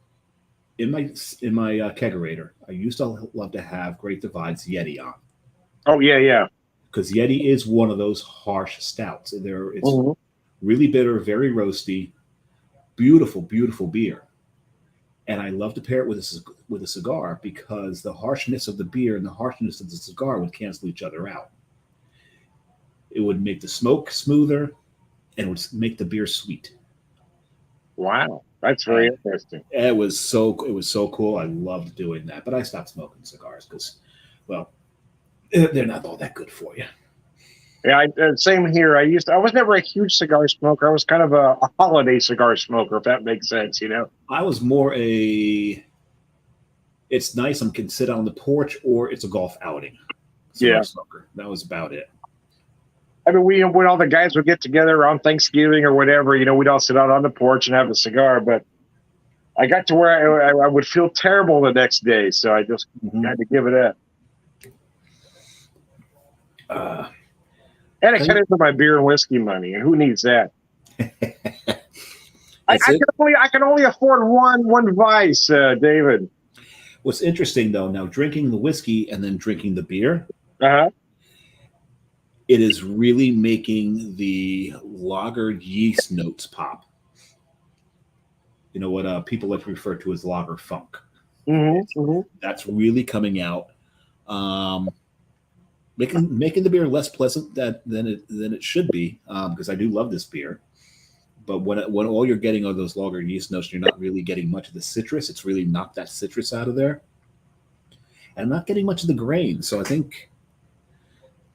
in my kegerator. I used to love to have Great Divide's Yeti on. Oh yeah. Because Yeti is one of those harsh stouts. It's really bitter, very roasty, beautiful, beautiful beer. And I love to pair it with a cigar because the harshness of the beer and the harshness of the cigar would cancel each other out. It would make the smoke smoother and it would make the beer sweet. Wow, that's very interesting. It was so cool. I loved doing that, but I stopped smoking cigars because, well, they're not all that good for you. Yeah, same here. I was never a huge cigar smoker. I was kind of a holiday cigar smoker, if that makes sense, you know. I was more it's nice. I can sit on the porch, or it's a golf outing. Cigar smoker. That was about it. I mean, when all the guys would get together around Thanksgiving or whatever, you know, we'd all sit out on the porch and have a cigar. But I got to where I would feel terrible the next day, so I just had to give it up. And I cut into my beer and whiskey money, and who needs that? I can only afford one vice, David. What's interesting though, now drinking the whiskey and then drinking the beer, it is really making the lager yeast notes pop. You know what people like to refer to as lager funk. That's really coming out. Making the beer less pleasant than it should be, because I do love this beer. But when all you're getting are those lager yeast notes, you're not really getting much of the citrus. It's really knocked that citrus out of there, and I'm not getting much of the grain. So I think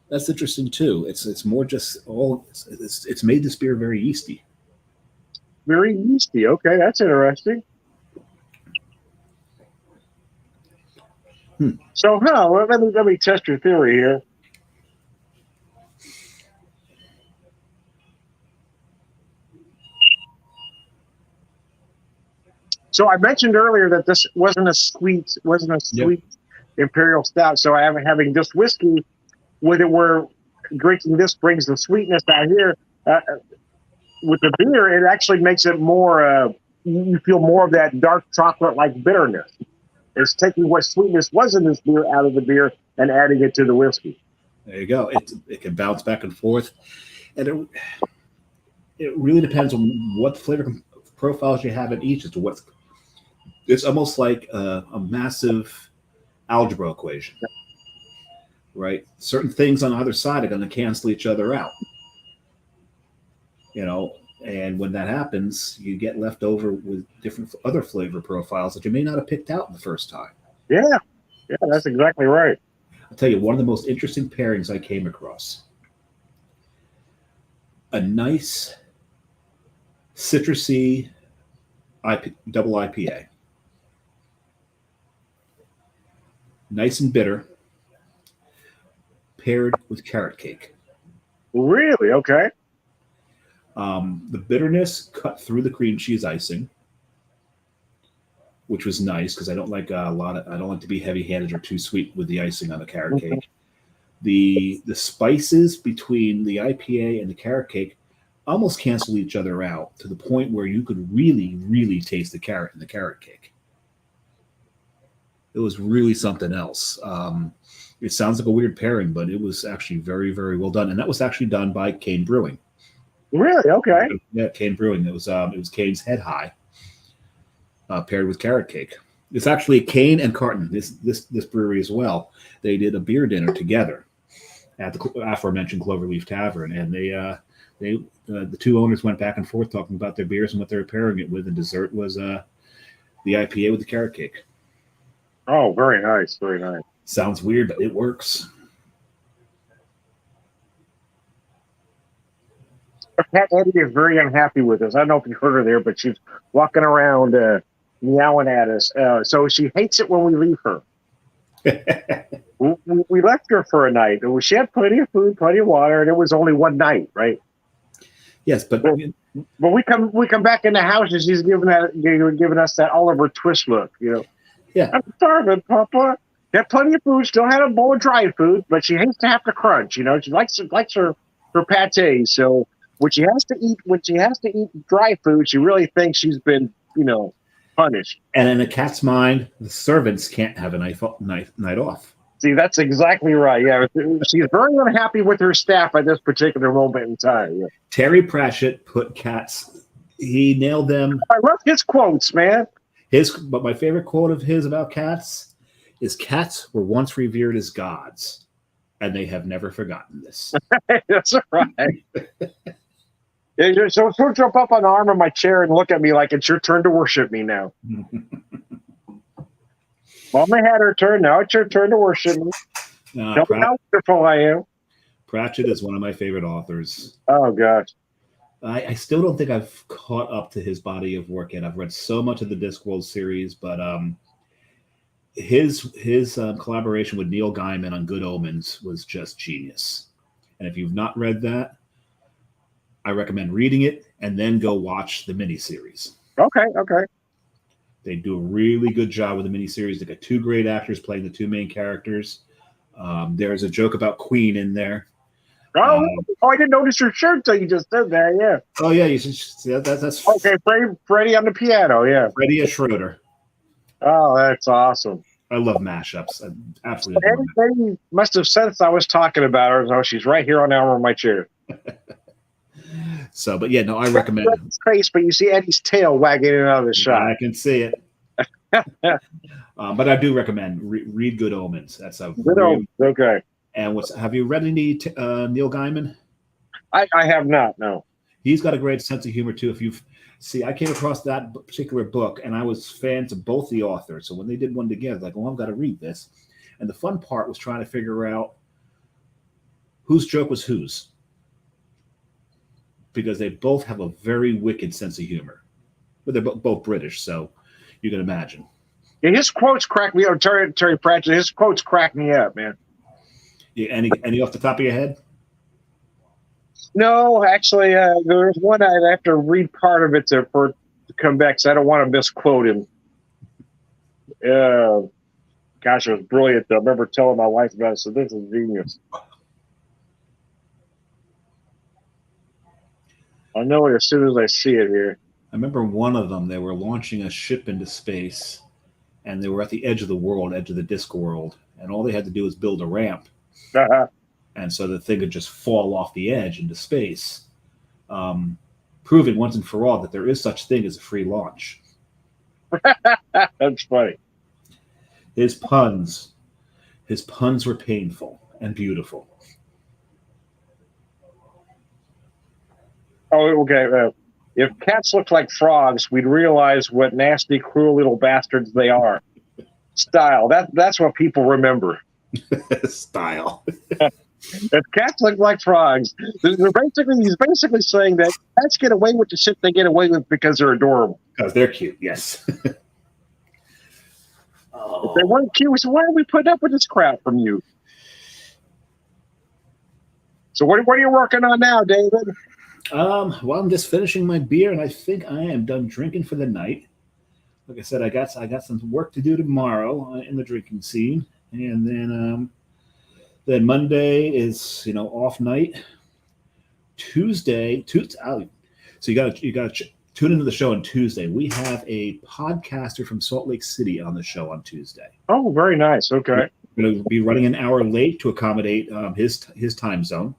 that's interesting too. It's more just it's made this beer very yeasty. Very yeasty. Okay, that's interesting. So, let me test your theory here. So I mentioned earlier that this wasn't a sweet imperial stout. So I am having just whiskey with it, where drinking this brings the sweetness out here. With the beer, it actually makes it more. You feel more of that dark chocolate like bitterness. It's taking what sweetness was in this beer out of the beer and adding it to the whiskey. There you go. It can bounce back and forth, and it really depends on what flavor profiles you have in each as to what's. It's almost like a massive algebra equation, right? Certain things on either side are going to cancel each other out, and when that happens, you get left over with different other flavor profiles that you may not have picked out the first time. Yeah, that's exactly right. I'll tell you, one of the most interesting pairings I came across. A nice citrusy double IPA. Nice and bitter, paired with carrot cake. Really? Okay. The bitterness cut through the cream cheese icing, which was nice because I don't like I don't like to be heavy-handed or too sweet with the icing on a carrot cake. The spices between the IPA and the carrot cake almost cancel each other out to the point where you could really, really taste the carrot in the carrot cake. It was really something else. It sounds like a weird pairing, but it was actually very, very well done. And that was actually done by Cane Brewing. Really? Okay. Yeah, Cane Brewing. It was Cane's Head High, paired with carrot cake. It's actually Cane and Carton, this brewery as well. They did a beer dinner together at the aforementioned Cloverleaf Tavern, and the two owners went back and forth talking about their beers and what they were pairing it with. And dessert was the IPA with the carrot cake. Oh, very nice. Very nice. Sounds weird, but it works. Cat Eddie is very unhappy with us. I don't know if you heard her there, but she's walking around meowing at us. So she hates it when we leave her. we left her for a night. She had plenty of food, plenty of water, and it was only one night, right? Yes, but we come back in the house and she's giving us that Oliver Twist look, Yeah, I'm starving, Papa. Got plenty of food. Still had a bowl of dried food, but she hates to have to crunch. She likes her pate. So when she has to eat dry food, she really thinks she's been punished. And in a cat's mind, the servants can't have a night off. See, that's exactly right. Yeah, she's very unhappy with her staff at this particular moment in time. Yeah. Terry Pratchett put cats. He nailed them. I love his quotes, man. But my favorite quote of his about cats is, "Cats were once revered as gods, and they have never forgotten this." That's right. So she'll jump up on the arm of my chair and look at me like it's your turn to worship me now. Mama had her turn. Now it's your turn to worship me. Tell me how wonderful I am. Pratchett is one of my favorite authors. Oh, gosh. I still don't think I've caught up to his body of work yet. I've read so much of the Discworld series, but his collaboration with Neil Gaiman on Good Omens was just genius. And if you've not read that, I recommend reading it and then go watch the miniseries. Okay. They do a really good job with the miniseries. They got two great actors playing the two main characters. There's a joke about Queen in there. Oh, I didn't notice your shirt until you just said that. Yeah. Oh yeah, you should see that's okay. Freddie on the piano. Yeah. Freddie as Schroeder. Oh, that's awesome. I love mashups. I absolutely. Eddie must have sensed I was talking about her. So she's right here on the arm of my chair. So, but yeah, no, I recommend it. Face, but you see Eddie's tail wagging in and out of the shot. I can see it. But I do recommend read Good Omens. That's a Good Omens. Okay. And have you read any Neil Gaiman? I have not. No. He's got a great sense of humor too. I came across that particular book, and I was fans of both the authors. So when they did one together, like, well, I've got to read this. And the fun part was trying to figure out whose joke was whose, because they both have a very wicked sense of humor. But they're both British, so you can imagine. Yeah, his quotes crack me up. Terry Pratchett. His quotes crack me up, man. Yeah, any off the top of your head? No, actually, there's one I'd have to read part of it to to come back because I don't want to misquote him. Gosh, it was brilliant. I remember telling my wife about it. So this is genius. I'll know it as soon as I see it here. I remember one of them. They were launching a ship into space, and they were at the edge of the world, edge of the disc world, and all they had to do was build a ramp, and so the thing could just fall off the edge into space, proving once and for all that there is such thing as a free launch. That's funny. His puns were painful and beautiful. Oh, okay. If cats looked like frogs, we'd realize what nasty, cruel little bastards they are. Style. That's what people remember. Style. If cats look like frogs, he's basically saying that cats get away with the shit they get away with because they're adorable. Because they're cute, yes. If they weren't cute, so why are we putting up with this crap from you? So what are you working on now, David? Well, I'm just finishing my beer, and I think I am done drinking for the night. Like I said, I got some work to do tomorrow in the drinking scene, and then Monday is off night. Tuesday. So you got to tune into the show on Tuesday. We have a podcaster from Salt Lake City on the show on Tuesday. Oh, very nice. Okay. We're going to be running an hour late to accommodate his time zone.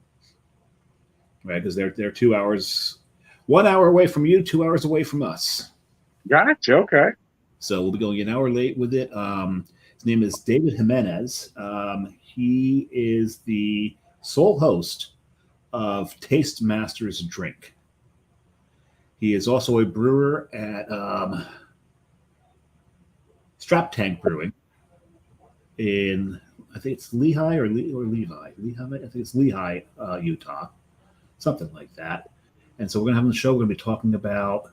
Right, because they're 2 hours, 1 hour away from you, 2 hours away from us. Gotcha. Okay. So we'll be going an hour late with it. His name is David Jimenez. He is the sole host of Taste Masters Drink. He is also a brewer at Strap Tank Brewing in, I think it's Lehi or Levi. I think it's Lehi, Utah. Something like that. And so we're going to have on the show, we're going to be talking about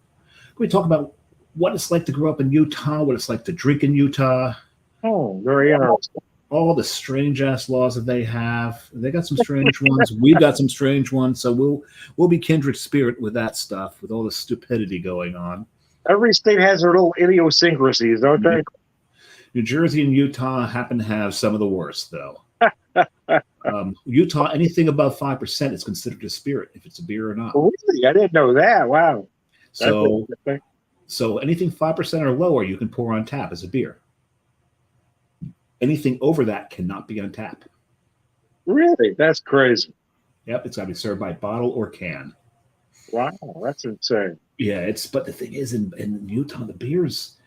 what it's like to grow up in Utah, what it's like to drink in Utah. Oh, very interesting. All the strange ass laws that they have. They got some strange ones. We've got some strange ones. So we'll be kindred spirit with that stuff, with all the stupidity going on. Every state has their little idiosyncrasies, don't they? New Jersey and Utah happen to have some of the worst, though. Utah, anything above 5% is considered a spirit, if it's a beer or not. Really? I didn't know that. Wow. So anything 5% or lower, you can pour on tap as a beer. Anything over that cannot be on tap. Really? That's crazy. Yep, it's got to be served by bottle or can. Wow, that's insane. Yeah, but the thing is, in Utah, the beers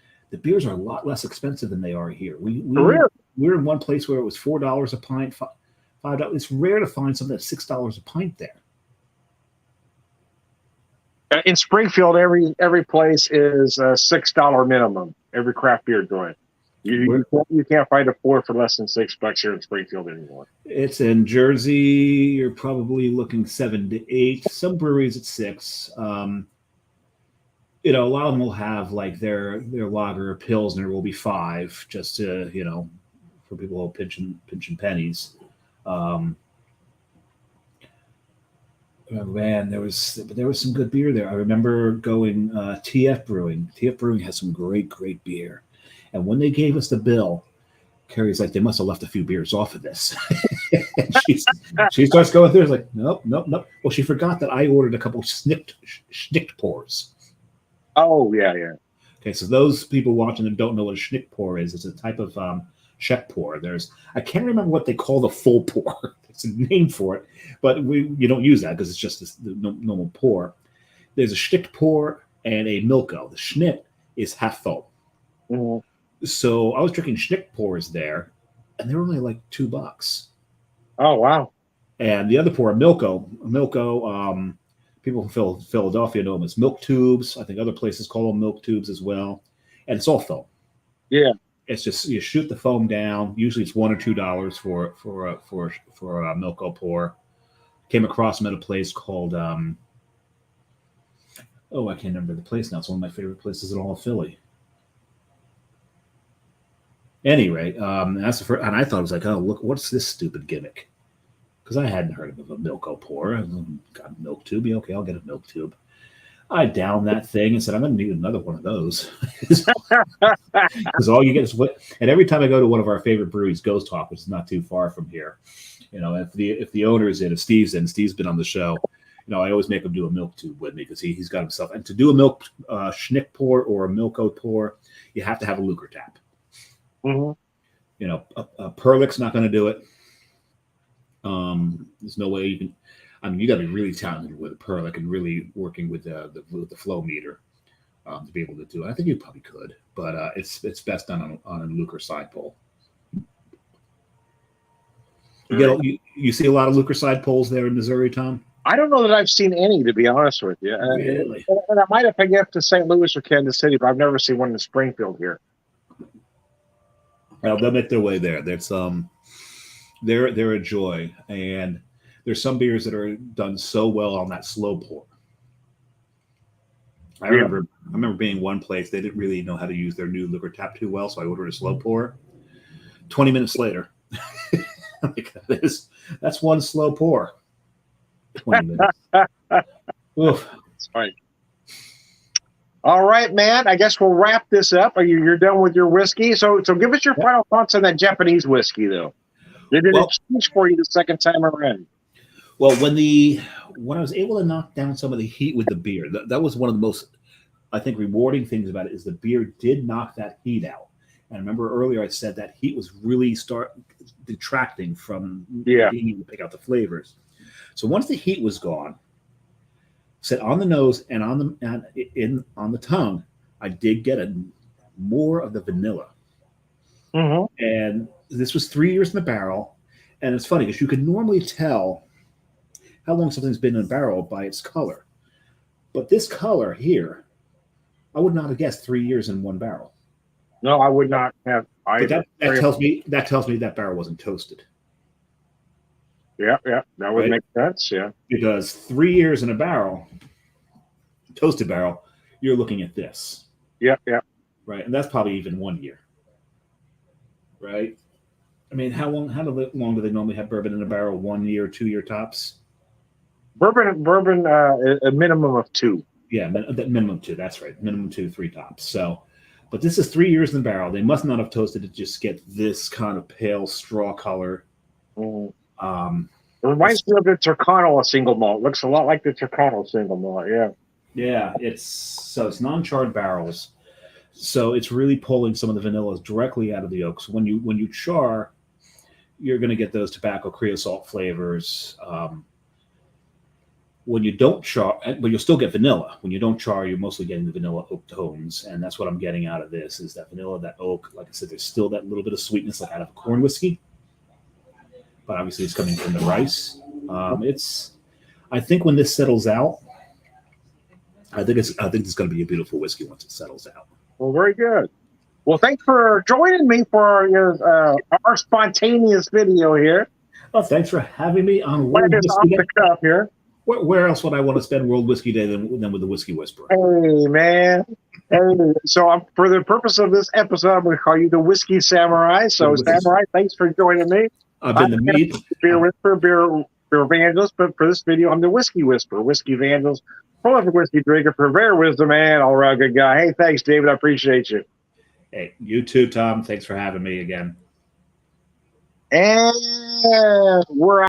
are a lot less expensive than they are here. We're in one place where it was $4 a pint, $5. It's rare to find something that's $6 a pint there. In Springfield, every place is a $6 minimum. Every craft beer joint. You can't find a pour for less than $6 here in Springfield anymore. It's in Jersey. You're probably looking 7 to 8. Some breweries at 6. A lot of them will have like their lager or pilsner will be 5, just to for people who are pinching pennies. Man, there was some good beer there. I remember going TF Brewing. TF Brewing has some great beer. And when they gave us the bill, Carrie's like, they must have left a few beers off of this. And she starts going through. It's like, nope. Well, she forgot that I ordered a couple schnick pours. Oh, yeah. Okay, so those people watching that don't know what a schnick pour is, it's a type of Czech pour. I can't remember what they call the full pour. There's a name for it, but you don't use that because it's just the normal pour. There's a schnick pour and a Milko. The schnick is half full. Mm-hmm. So I was drinking schnick pours there, and they were only like $2. Oh, wow. And the other pour, Milko, people from Philadelphia know them as milk tubes. I think other places call them milk tubes as well. And it's all foam. Yeah. It's just you shoot the foam down. Usually it's $1 or $2 for a Milko pour. Came across them at a place called I can't remember the place now. It's one of my favorite places in all of Philly. Anyway, that's the first, and I thought it was like, oh, look, what's this stupid gimmick? Because I hadn't heard of a Milko pour. I got a milk tube. Okay, I'll get a milk tube. I downed that thing and said, I'm going to need another one of those. Because all you get is what. And every time I go to one of our favorite breweries, Ghost Hawk, which is not too far from here, if the owner is in, if Steve's been on the show, I always make him do a milk tube with me because he's got himself. And to do a milk schnick pour or a milk oat pour, you have to have a Lucre tap. Mm-hmm. A Perlic's not going to do it. There's no way you can. I mean, you got to be really talented with a Perlic and really working with the flow meter to be able to do it. I think you probably could, but it's best done on a Lucre side pole. You see a lot of Lucre side poles there in Missouri, Tom? I don't know that I've seen any, to be honest with you. Really? And I might have picked up to St. Louis or Kansas City, but I've never seen one in Springfield here. Well, they'll make their way there. That's they're a joy, and there's some beers that are done so well on that slow pour. I remember being one place they didn't really know how to use their new Lucre tap too well, so I ordered a slow pour. 20 minutes later, that's one slow pour. 20 minutes. Oof. That's right. All right, man. I guess we'll wrap this up. You're done with your whiskey. So give us your final thoughts on that Japanese whiskey, though. Did it change for you the second time around? Well, when I was able to knock down some of the heat with the beer, that was one of the most, I think, rewarding things about it is the beer did knock that heat out. And I remember earlier I said that heat was really detracting from being able to pick out the flavors. So once the heat was gone, set on the nose and on the tongue, I did get more of the vanilla. Mm-hmm. And this was 3 years in the barrel. And it's funny because you can normally tell how long something's been in a barrel by its color. But this color here, I would not have guessed 3 years in one barrel. No, I would not have either. That tells me that barrel wasn't toasted. Yeah, that would make sense. Yeah, because 3 years in a barrel, toasted barrel, you're looking at this. Yeah, right, and that's probably even 1 year. Right, I mean, how long do they normally have bourbon in a barrel? 1 year, 2 year tops. Bourbon, a minimum of 2. Yeah, minimum 2. That's right, minimum 2, 3 tops. So, but this is 3 years in the barrel. They must not have toasted to just get this kind of pale straw color. Mm. It reminds me of the Turcano single malt. Looks a lot like the Turcano single malt. Yeah. It's non-charred barrels, so it's really pulling some of the vanillas directly out of the oak. So when you char, you're going to get those tobacco creosote flavors. When you don't char, but you'll still get vanilla. When you don't char, you're mostly getting the vanilla oak tones, and that's what I'm getting out of this is that vanilla, that oak. Like I said, there's still that little bit of sweetness like out of a corn whiskey. But obviously it's coming from the rice. I think when this settles out, I think it's going to be a beautiful whiskey once it settles out. Well, very good. Well, thanks for joining me for our spontaneous video here. Well, thanks for having me on World Whiskey Day. Here. Where else would I want to spend World Whiskey Day than with the Whiskey Whisperer? Hey, man. Hey. So for the purpose of this episode, I'm going to call you the Whiskey Samurai. So, Samurai, thanks for joining me. I've been the meat. Beer Whisperer, beer evangelist, but for this video, I'm the Whiskey Whisperer, whiskey evangelist, prolific whiskey drinker, purveyor of wisdom, and all around good guy. Hey, thanks, David. I appreciate you. Hey, you too, Tom. Thanks for having me again. And we're out.